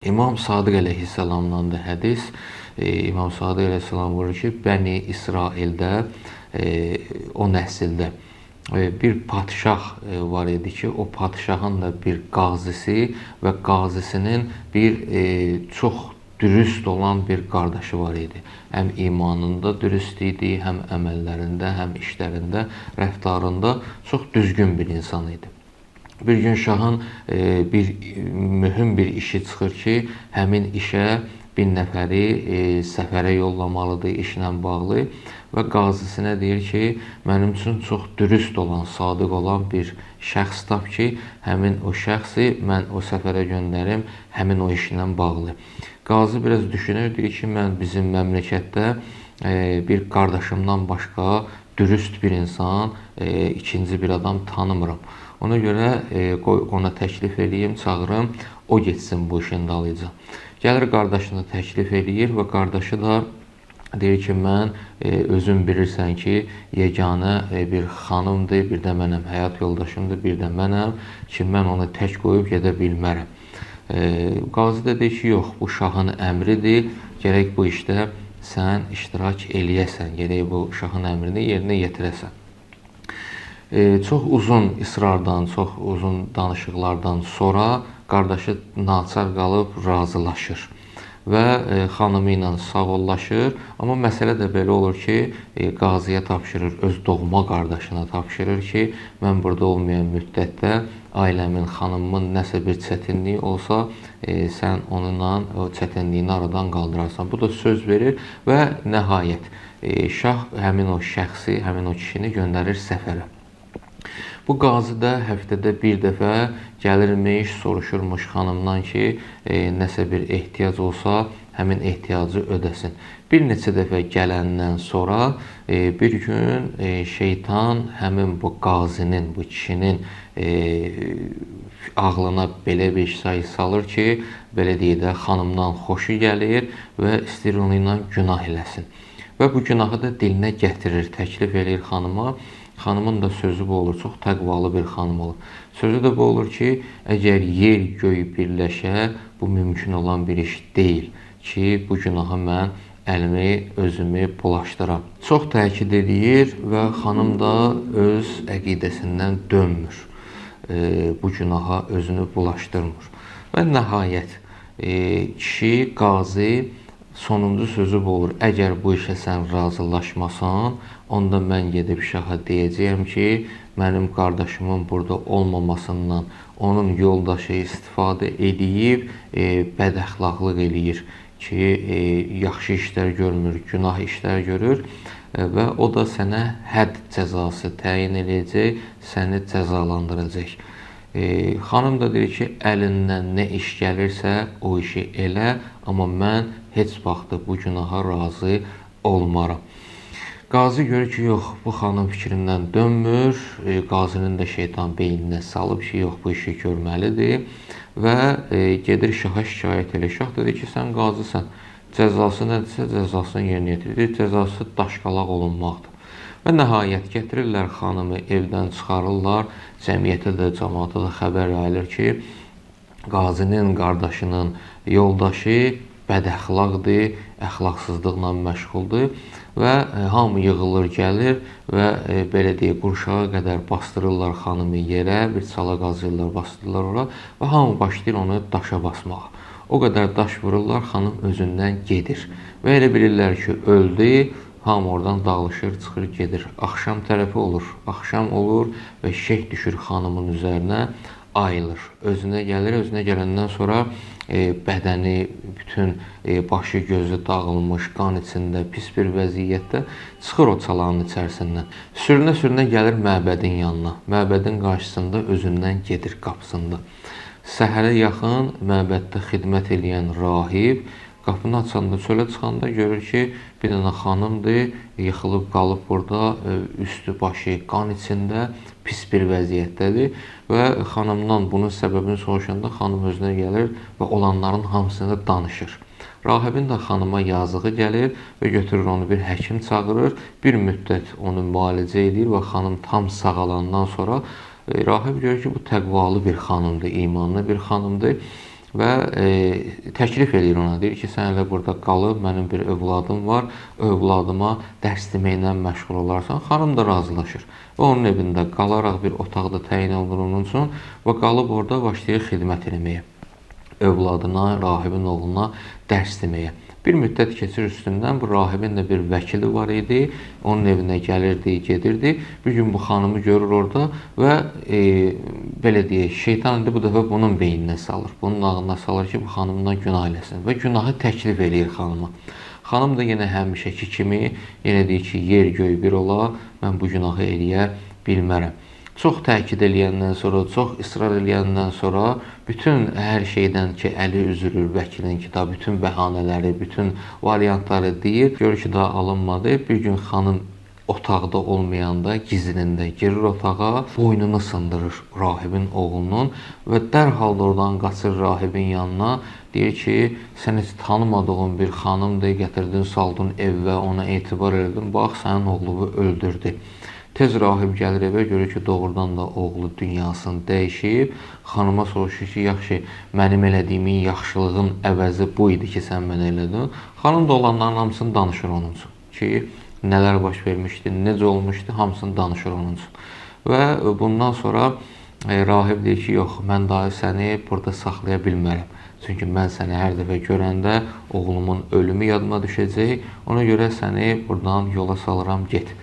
İmam Sadiq əleyhissalamdan da hədis. İmam Sadiq əleyhissalam buyurur ki, Bəni İsraildə o nəsildə bir padşah var idi ki, o padşahın da bir qazisi və qazisinin bir çox dürüst olan bir qardaşı var idi. Həm imanında dürüst idi, həm əməllərində, həm işlərində, rəftarında çox düzgün bir insan idi. Bir gün şahın mühüm bir işi çıxır ki, həmin işə bir nəfəri səfərə yollamalıdır işlə bağlı və qazisinə deyir ki, mənim üçün çox dürüst olan, sadiq olan bir şəxs tap ki, həmin o şəxsi mən o səfərə göndərim, həmin o işlə bağlı. Qazi biraz düşünür, deyir ki, mən bizim məmləkətdə bir qardaşımdan başqa dürüst bir insan, ikinci bir adam tanımıram. Ona görə ona təklif eləyim, çağırım, o getsin bu işin dalıca. Gəlir qardaşını təklif eləyir və qardaşı da deyir ki, mən özün bilirsən ki, yeganə bir xanımdır, bir də mənəm, həyat yoldaşımdır, bir də mənəm ki, mən onu tək qoyub gedə bilmərəm. Qazi də deyir ki, yox, bu şahın əmridir, gərək bu işdə sən iştirak eləyəsən, gərək bu şahın əmrini yerinə yetirəsən. Çox uzun isrardan, çox uzun danışıqlardan sonra qardaşı naçar qalıb razılaşır və xanımı ilə sağollaşır. Amma məsələ də belə olur ki, qaziyə tapşırır, öz doğma qardaşına tapşırır ki, mən burada olmayan müddətdə ailəmin, xanımın nəsə bir çətinliyi olsa, sən onunla o çətinliyini aradan qaldırarsan. Bu da söz verir və nəhayət şah həmin o şəxsi, həmin o kişini göndərir səfərə. Bu qazi də həftədə bir dəfə gəlirmiş, soruşurmuş xanımdan ki, nəsə bir ehtiyac olsa, həmin ehtiyacı ödəsin. Bir neçə dəfə gələndən sonra bir gün şeytan həmin bu qazinin, bu kişinin ağlına belə bir şey salır ki, belə deyək də, xanımdan xoşu gəlir və istəyir onu ilə günah eləsin. Və bu günahı da dilinə gətirir, təklif eləyir xanıma. Xanımın da sözü bu olur, çox təqvalı bir xanım olur. Sözü də bu olur ki, əgər yer, göy birləşə, bu mümkün olan bir iş deyil ki, bu günahı mən əlimi, özümü bulaşdıram. Çox təkid edir və xanım da öz əqidəsindən dönmür. Bu günaha özünü bulaşdırmır. Və nəhayət, kişi, qazi sonuncu sözü bu olur. Əgər bu işə sən razılaşmasan, onda mən gedib şaha deyəcəyəm ki, mənim qardaşımın burada olmamasından onun yoldaşı istifadə edib, bədəxlaqlıq eləyir ki, yaxşı işlər görmür, günah işlər görür və o da sənə hədd cəzası təyin edəcək, səni cəzalandıracaq. Xanım da deyir ki, əlindən nə iş gəlirsə o işi elə, amma mən heç vaxt bu günaha razı olmaram. Qazi görür ki, yox, bu xanım fikrindən dönmür, qazinin də şeytan beyninə salıb ki, yox, bu işi görməlidir və gedir şaha şikayət edir. Şah dedi ki, sən qazisən, cəzası nədirsə cəzasını yerinə yetirir, cəzası daşqalaq olunmaqdır. Və nəhayət gətirirlər xanımı, evdən çıxarırlar, cəmiyyətə də, cəmaata da xəbər yayılır ki, qazinin qardaşının yoldaşı bədəxlaqdır, əxlaqsızlıqla məşğuldur və hamı yığılır, gəlir və belə deyək, qurşağa qədər bastırırlar xanımı yerə, bir çala qazıyırlar, bastırırlar ora və hamı başlayır onu daşa basmağa. O qədər daş vururlar, xanım özündən gedir və elə bilirlər ki, öldü, hamı oradan dağılışır, çıxır, gedir. Axşam tərəfi olur, axşam olur və şeh düşür xanımın üzərinə, ayılır, özünə gəlir, özünə gələndən sonra bədəni, bütün başı, gözü dağılmış, qan içində, pis bir vəziyyətdə çıxır o çalanın içərisindən. Sürünə-sürünə gəlir məbədin yanına, məbədin qarşısında özündən gedir qapısında. Səhərə yaxın məbəddə xidmət eləyən rahib qapını açanda, çölə çıxanda görür ki, bir dənə xanımdır, yıxılıb qalıb burada, üstü başı qan içində, pis bir vəziyyətdədir və xanımdan bunun səbəbini soruşanda xanım özünə gəlir və olanların hamısını danışır. Rahibin də xanıma yazığı gəlir və götürür onu bir həkim çağırır, bir müddət onu müalicə edir və xanım tam sağalandan sonra rahib görür ki, bu təqvalı bir xanımdır, imanlı bir xanımdır və təklif eləyir ona. Deyir ki, sən elə burada qalıb, mənim bir övladım var, övladıma dərs deməklə məşğul olarsan. Xanım da razılaşır və onun evində qalaraq bir otaqda təyin olunur onun üçün və qalıb orada başlayır xidmət etməyə. Övladına, rahibin oğluna dərs deməyə. Bir müddət keçir üstündən, bu rahibin də bir vəkili var idi, onun evinə gəlirdi, gedirdi. Bir gün bu xanımı görür orada və belə deyək, şeytan indi bu dəfə bunun beyninə salır. Bunun ağlına salır ki, bu xanımdan günah eləsin və günahı təklif eləyir xanıma. Xanım da yenə həmişəki kimi, yenə deyir ki, yer göy bir ola, mən bu günahı eləyə bilmərəm. Çox təkid eləyəndən sonra, çox israr eləyəndən sonra bütün hər şeydən ki, əli üzülür vəkilin ki, da bütün bəhanələri, bütün variantları deyir. Görür ki, daha alınmadı. Bir gün xanım otaqda olmayanda gizlində girir otağa, boynunu sındırır rahibin oğlunun və dərhal oradan qaçır rahibin yanına. Deyir ki, sən heç tanımadığın bir xanımdır, gətirdin, saldın evə, ona etibar edin, bax, sənin oğlunu öldürdü. Tez rahib gəlir evə, görür ki, doğrudan da oğlu dünyasını dəyişib. Xanıma soruşur ki, yaxşı, mənim elədiyimin yaxşılığın əvəzi bu idi ki, sən mənə elədin. Xanım da olanların hamısını danışır onun üçün. Ki, nələr baş vermişdi, necə olmuşdu, hamısını danışır onun üçün. Və bundan sonra rahib deyir ki, yox, mən daha səni burada saxlaya bilmərəm. Çünki mən səni hər dəfə görəndə oğlumun ölümü yadıma düşəcək. Ona görə səni buradan yola salıram, get.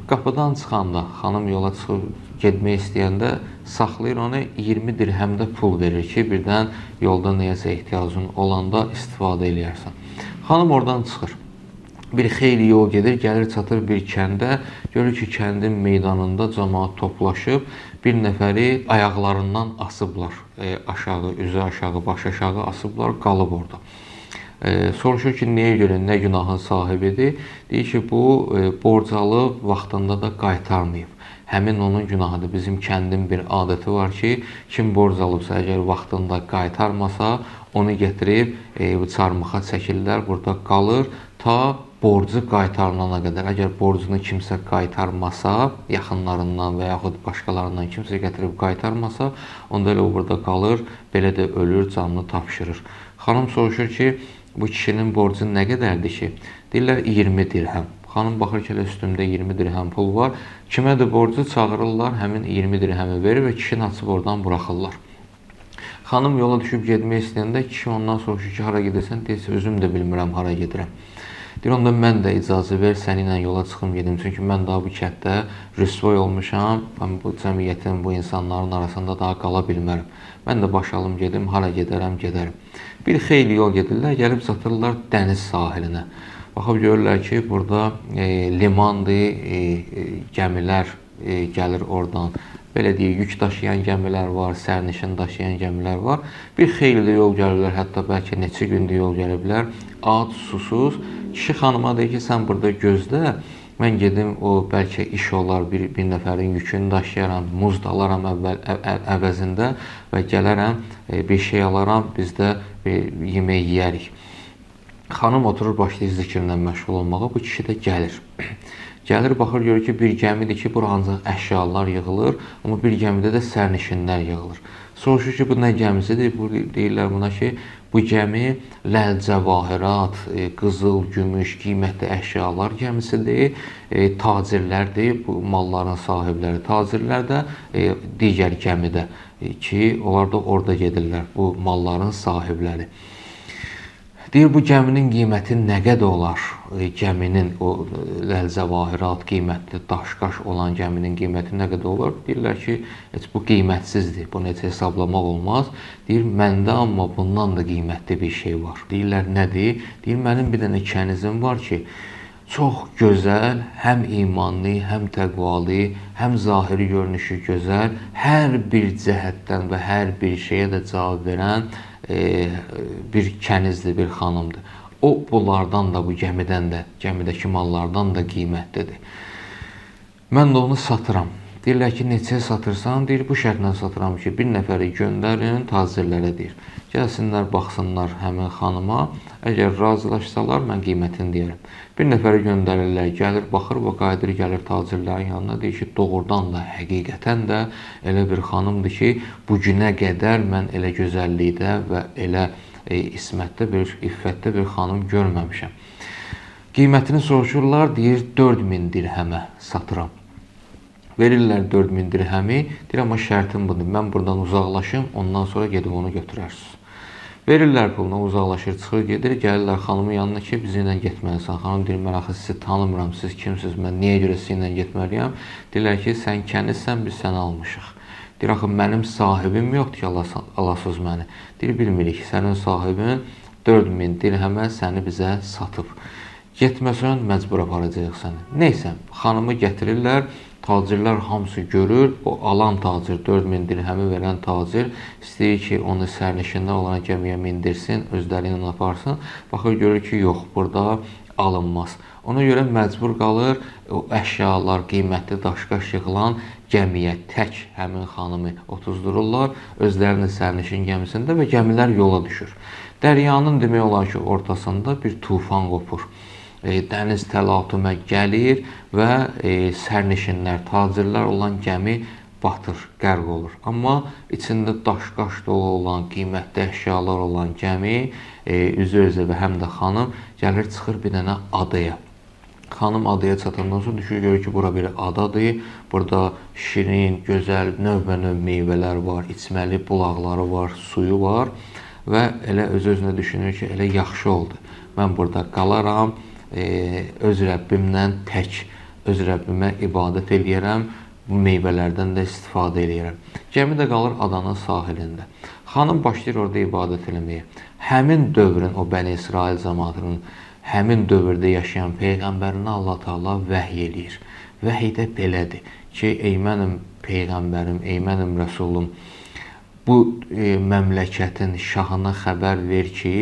Qapıdan çıxanda, xanım yola çıxıb getmək istəyəndə saxlayır onu, 20 dirhəmdə pul verir ki, birdən yolda nəyəsə ehtiyacın olanda istifadə eləyərsən. Xanım oradan çıxır. Bir xeyli yol gedir, gəlir çatır bir kəndə, görür ki, kəndin meydanında cəmaət toplaşıb, bir nəfəri ayaqlarından asıblar, aşağı, üzü aşağı, baş aşağı asıblar, qalıb orada. Soruşur ki, nəyə görə, nə günahın sahibidir? Deyir ki, bu borcalı vaxtında da qaytarmayıb. Həmin onun günahıdır. Bizim kəndin bir adəti var ki, kim borc alıbsa, əgər vaxtında qaytarmasa, onu gətirib çarmıxa çəkirlər, burada qalır, ta borcu qaytarılana qədər. Əgər borcunu kimsə qaytarmasa, yaxınlarından və yaxud başqalarından kimsə gətirib qaytarmasa, onda elə o burada qalır, belə də ölür, canını tapşırır. Xanım soruşur ki, bu kişinin borcu nə qədərdir ki? Deyirlər 20 dirhəm. Xanım baxır ki, üstümdə 20 dirhəm pul var. Kimədir borcu çağırırlar, həmin 20 dirhəmi verir və kişini açıb oradan buraxırlar. Xanım yola düşüb getmək istəyəndə kişi ondan soruşur ki, hara gedirsən? Deyirsə, özüm də bilmirəm, hara gedirəm. Deyir, onda mən də icazə ver, səninlə yola çıxım gedim. Çünki mən daha bu kənddə rüsvay olmuşam. Mən bu cəmiyyətin, bu insanların arasında daha qala bilmərəm. Mən də başalım gedim, hara gedərəm, gedərəm. Bir xeyli yol gedirlər, gəlib çatırlar dəniz sahilinə. Baxıb görürlər ki, burada limandır, gəmilər gəlir oradan. Belə deyək, yük daşıyan gəmilər var, sərnişin daşıyan gəmilər var. Bir xeyli də yol gəlirlər, hətta bəlkə neçə gündə yol gəliblər. Ac, susuz. Kişi xanıma deyir ki, sən burada gözlə, mən gedim, o bəlkə iş olar, bir nəfərin yükünü daşıyaram, muz da alaram əvəzində və gələrəm, bir şey alaram, biz də yemək yeyərik. Xanım oturur, başlayır zikirlə məşğul olmağa, bu kişi də gəlir. Gəlir, baxır, görür ki, bir gəmidir ki, bura ancaq əşyalar yığılır, amma bir gəmidə də sərnişinlər yığılır. Soruşur ki, bu nə gəmisidir? Deyirlər buna ki, bu gəmi ləl-cəvahirat, qızıl, gümüş, qiymətli əşyalar gəmisidir, tacirlərdir, bu malların sahibləri. Tacirlər də digər gəmidə ki, onlar da orada gedirlər, bu malların sahibləri. Deyir, bu gəminin qiyməti nə qədər olar? Gəminin, o ləl-cəvahirat, qiymətli, daş-qaş olan gəminin qiyməti nə qədər olar? Deyirlər ki, heç bu qiymətsizdir, bunu heç hesablamaq olmaz. Deyir, məndə amma bundan da qiymətli bir şey var. Deyirlər, nədir? Deyir, mənim bir dənə kənizim var ki, çox gözəl, həm imanlı, həm təqvalı, həm zahiri görünüşü gözəl, hər bir cəhətdən və hər bir şeyə də cavab verən bir kənizdir, bir xanımdır. O, bunlardan da, bu gəmidən də, gəmidəki mallardan da qiymətlidir. Mən də onu satıram. Deyirlər ki, neçə satırsan? Deyir, bu şərtlə satıram ki, bir nəfəri göndərin, tacirlərə deyir. Gəlsinlər, baxsınlar həmin xanıma. Əgər razılaşsalar, mən qiymətini deyərəm. Bir nəfəri göndərirlər, gəlir, baxır və qayıdır, gəlir tacirlərin yanına. Deyir ki, doğrudan da, həqiqətən də elə bir xanımdır ki, bu günə qədər mən elə gözəllikdə və elə ismətdə, iffətdə bir xanım görməmişəm. Qiymətini soruşurlar, deyir 4000 dirhəmə satıram. Verirlər 4000 dirhəmi, deyir, amma şərtim budur, mən buradan uzaqlaşım, ondan sonra gedib onu götürərsiniz. Verirlər puluna, uzaqlaşır, çıxır, gedir, gəlirlər xanımın yanına ki, bizimlə getməlisən. Xanım deyir, mən axı sizi tanımıram, siz kimsiniz, mən niyə görə sizinlə getməliyəm? Deyirlər ki, sən kənizsən, biz səni almışıq. Deyir, axı mənim sahibim yoxdur ki, alasız məni. Deyir, bilmirik, sənin sahibin 4000 dirhəmə səni bizə satıb. Getməsən, məcbur aparacaq səni. Neysə, xanımı gətirirlər. Tacirlər hamısı görür, o alan tacir, 4000 dirhəmi verən tacir istəyir ki, onu sərnişində olan gəmiyə mindirsin, özləri ilə aparsın. Baxır, görür ki, yox, burada alınmaz. Ona görə məcbur qalır, o əşyalar, qiymətli daşqaş yığılan gəmiyə tək həmin xanımı otuzdururlar, özlərini sərnişin gəmisində və gəmilər yola düşür. Dəryanın demək olar ki, ortasında bir tufan qopur. Dəniz təlatümə gəlir və sərnişinlər, tacirlər olan gəmi batır, qərq olur. Amma içində daş-qaş dolu olan, qiymətli əşyalar olan gəmi üzə-üzə və həm də xanım gəlir, çıxır bir dənə adaya. Xanım adaya çatandan sonra düşür, görür ki, bura bir adadır. Burada şirin, gözəl, növbə-növ meyvələr var, içməli bulaqları var, suyu var və elə öz-özünə düşünür ki, elə yaxşı oldu. Mən burada qalaram, öz Rəbbimlə tək, öz Rəbbimə ibadət eləyərəm, bu meyvələrdən də istifadə eləyərəm. Gəmi də qalır adanın sahilində. Xanım başlayır orada ibadət eləməyə. Həmin dövrün, o Bəni İsrail cəmaatının həmin dövrdə yaşayan Peyğəmbərinə Allah Teala vəhy eləyir. Vəhy də belədir ki, ey mənim Peyğəmbərim, ey mənim Rəsulum, bu məmləkətin şahına xəbər ver ki,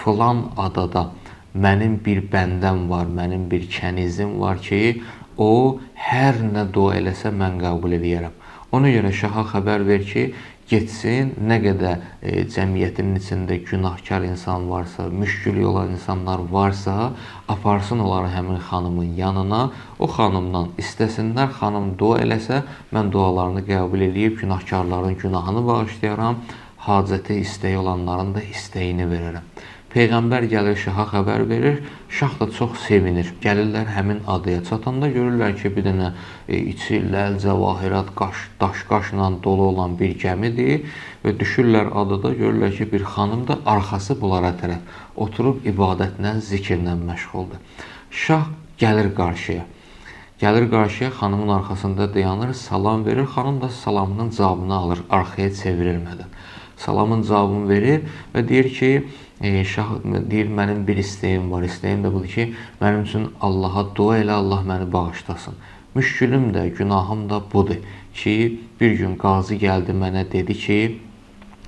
filan adada mənim bir bəndəm var, mənim bir kənizim var ki, o hər nə dua eləsə mən qəbul eləyərəm. Ona görə şaha xəbər ver ki, getsin, nə qədər cəmiyyətinin içində günahkar insan varsa, müşkülü olan insanlar varsa, aparsın onları həmin xanımın yanına, o xanımdan istəsinlər, xanım dua eləsə, mən dualarını qəbul eləyib, günahkarların günahını bağışlayaram, hacəti istəyi olanların da istəyini verərəm. Peyğəmbər gəlir, şaha xəbər verir, şah da çox sevinir. Gəlirlər həmin adaya çatanda görürlər ki, bir dənə içi ləl, cəvahirat, daş-qaşla dolu olan bir gəmidir və düşürlər adada, görürlər ki, bir xanım da arxası bunlara tərəf oturub ibadətlə, zikirlə məşğuldur. Şah gəlir qarşıya. Gəlir qarşıya, xanımın arxasında dayanır, salam verir, xanım da salamının cavabını alır, arxaya çevrilmədən. Salamın cavabını verir və deyir ki, şah deyir, mənim bir istəyim var. İstəyim də budur ki, mənim üçün Allaha dua elə, Allah məni bağışlasın. Müşkülüm də, günahım da budur ki, bir gün qazı gəldi mənə dedi ki,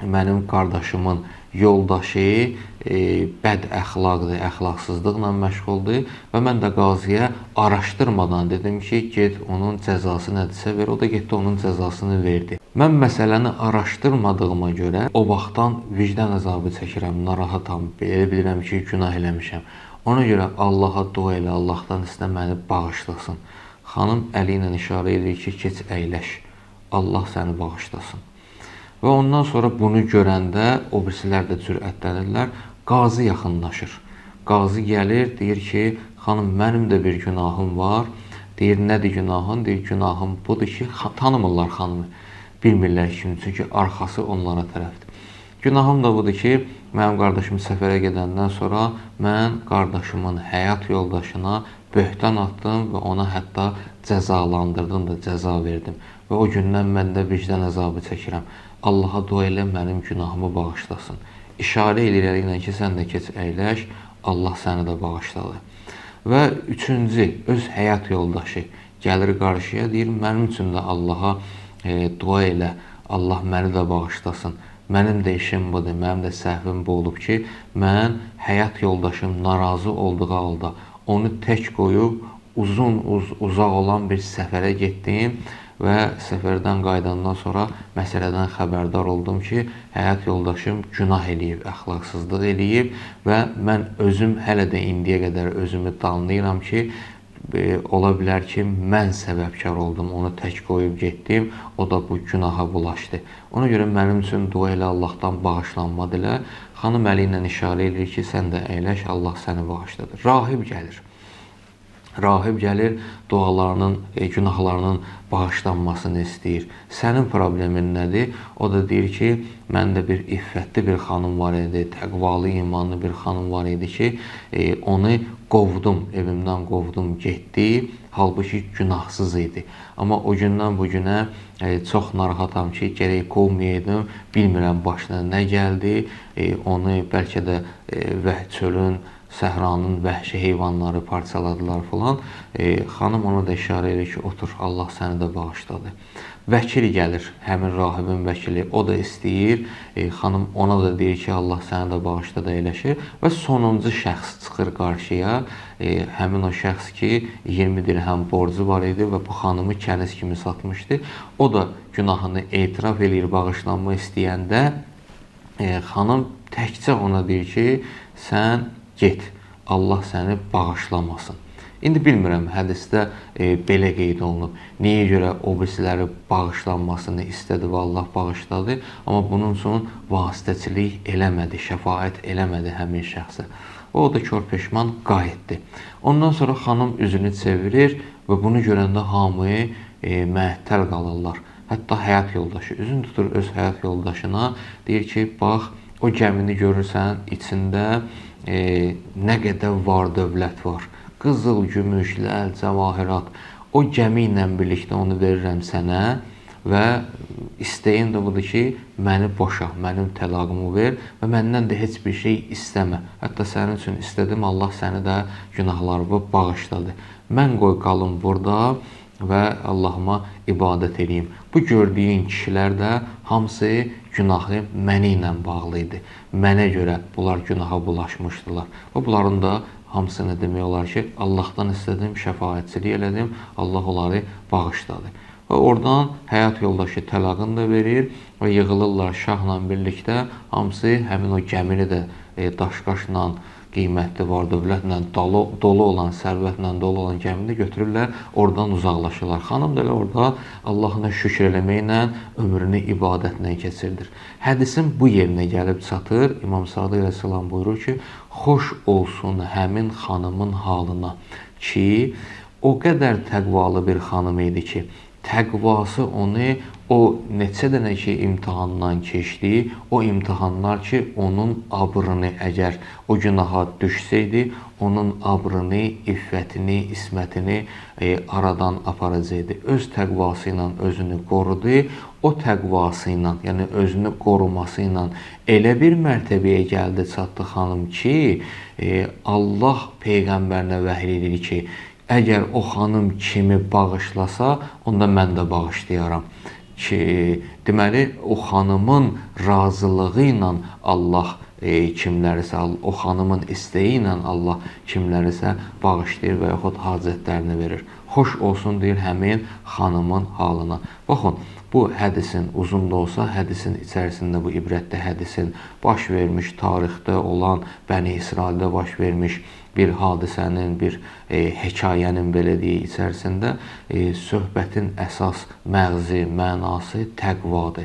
mənim qardaşımın yoldaşı bəd əxlaqdır, əxlaqsızlıqla məşğuldur və mən də qaziyə araşdırmadan dedim ki, get onun cəzası nədirsə ver, o da getdi onun cəzasını verdi. Mən məsələni araşdırmadığıma görə o vaxtdan vicdan əzabı çəkirəm, narahatam, belə bilirəm ki, günah eləmişəm. Ona görə Allaha dua elə, Allahdan istə məni bağışlasın. Xanım əli ilə işarə edir ki, keç əyləş, Allah səni bağışlasın. Və ondan sonra bunu görəndə o birisilər də cürətlənirlər, qazi yaxınlaşır. Qazi gəlir, deyir ki, xanım, mənim də bir günahım var. Deyir, nədir günahın? Deyir, günahım budur ki, tanımırlar xanımı. Bilmirlər kimi, çünki arxası onlara tərəfdir. Günahım da budur ki, mənim qardaşım səfərə gedəndən sonra mən qardaşımın həyat yoldaşına böhtan atdım və ona hətta cəzalandırdım da, cəza verdim. Və o gündən mən də vicdan əzabı çəkirəm. Allaha dua elə, mənim günahımı bağışlasın. İşarə edir ilə ki, sən də keç əyləş, Allah səni də bağışladı. Və üçüncü, öz həyat yoldaşı gəlir qarşıya, deyir, mənim üçün də Allaha dua elə, Allah məni də bağışlasın. Mənim də işim budur, mənim də səhvim bu olub ki, mən həyat yoldaşım narazı olduğu halda onu tək qoyub uzaq olan bir səfərə getdim və səfərdən qayıdandan sonra məsələdən xəbərdar oldum ki, həyat yoldaşım günah eləyib, əxlaqsızlıq eləyib və mən özüm hələ də indiyə qədər özümü danlayıram ki, ola bilər ki, mən səbəbkar oldum, onu tək qoyub getdim, o da bu günaha bulaşdı. Ona görə mənim üçün dua elə, Allahdan bağışlanma dilə. Xanım əli ilə işarə edir ki, sən də əyləş, Allah səni bağışladır. Rahib gəlir. Rahib gəlir, dualarının, günahlarının bağışlanmasını istəyir. Sənin problemin nədir? O da deyir ki, məndə bir iffətli bir xanım var idi, təqvalı, imanlı bir xanım var idi ki, onu qovdum, evimdən qovdum, getdi. Halbuki günahsız idi. Amma o gündən bu günə çox narahatam ki, gərək qovmayaydım, bilmirəm başına nə gəldi. Onu bəlkə də çölün, səhranın vəhşi heyvanları parçaladılar falan. Xanım ona da işarə edir ki, otur, Allah səni də bağışladı. Vəkil gəlir, həmin rahibin vəkili, o da istəyir. Xanım ona da deyir ki, Allah səni də bağışladı, əyləşir. Və sonuncu şəxs çıxır qarşıya. Həmin o şəxs ki, 20 dirhəm borcu var idi və bu xanımı kəniz kimi satmışdı. O da günahını etiraf edir, bağışlanma istəyəndə xanım təkcə ona deyir ki, sən get, Allah səni bağışlamasın. İndi bilmirəm, hədisdə belə qeyd olunub. Niyə görə o birisiləri bağışlanmasını istədi və Allah bağışladı, amma bunun üçün vasitəçilik eləmədi, şəfaət eləmədi həmin şəxsə. O da körpeşman qayıtdı. Ondan sonra xanım üzünü çevirir və bunu görəndə hamı məəttəl qalırlar. Hətta həyat yoldaşı üzün tutur öz həyat yoldaşına, deyir ki, bax, o gəmini görürsən, içində nə qədər var dövlət var. Qızıl, gümüş, ləl, cəvahirat. O gəmi ilə birlikdə onu verirəm sənə və istəyin də budur ki, məni boşa, mənim təlaqımı ver və məndən də heç bir şey istəmə. Hətta sənin üçün istədim, Allah səni də günahlarımı bağışladı. Mən qoy qalım burada və Allahıma ibadət edeyim. Bu gördüyün kişilər də hamısı günahı məni ilə bağlı idi. Mənə görə bunlar günaha bulaşmışdılar. Və bunların da hamısını demək olar ki, Allahdan istədim, şəfaətçilik elədim, Allah onları bağışladı. Və oradan həyat yoldaşı təlaqını da verir və yığılırlar şahla birlikdə. Hamısı həmin o gəmini də daşqaşla, qiymətli var dövlətlə dolu olan, sərvətlə dolu olan gəmini götürürlər, oradan uzaqlaşırlar. Xanım da elə orada Allahına şükür eləməklə, ömrünü ibadətlə keçirdir. Hədisin bu yerinə gəlib çatır. İmam Sadiq əleyhissalam buyurur ki, xoş olsun həmin xanımın halına ki, o qədər təqvalı bir xanım idi ki, təqvası onu o neçə dənə ki imtihandan keçdi, o imtihanlar ki onun abrını əgər o günaha düşsəydi, onun abrını, iffətini, ismətini aradan aparacaqdı. Öz təqvası ilə özünü qorudu, o təqvası ilə, yəni özünü qoruması ilə elə bir mərtəbəyə gəldi, çatdı xanım ki, Allah Peyğəmbərinə vəhy edir ki, əgər o xanım kimi bağışlasa, onda mən də bağışlayaram. Ki, deməli, o xanımın razılığı ilə Allah kimlərisə, o xanımın istəyi ilə Allah kimlərisə bağışlayır və yaxud hacətlərini verir. Xoş olsun deyir həmin xanımın halına. Baxın, bu hədisin uzun da olsa, hədisin içərisində bu ibrətli hədisin baş vermiş, tarixdə olan, Bəni İsraildə baş vermiş bir hadisənin, bir hekayənin belə deyə içərisində söhbətin əsas məğzi, mənası təqvadır.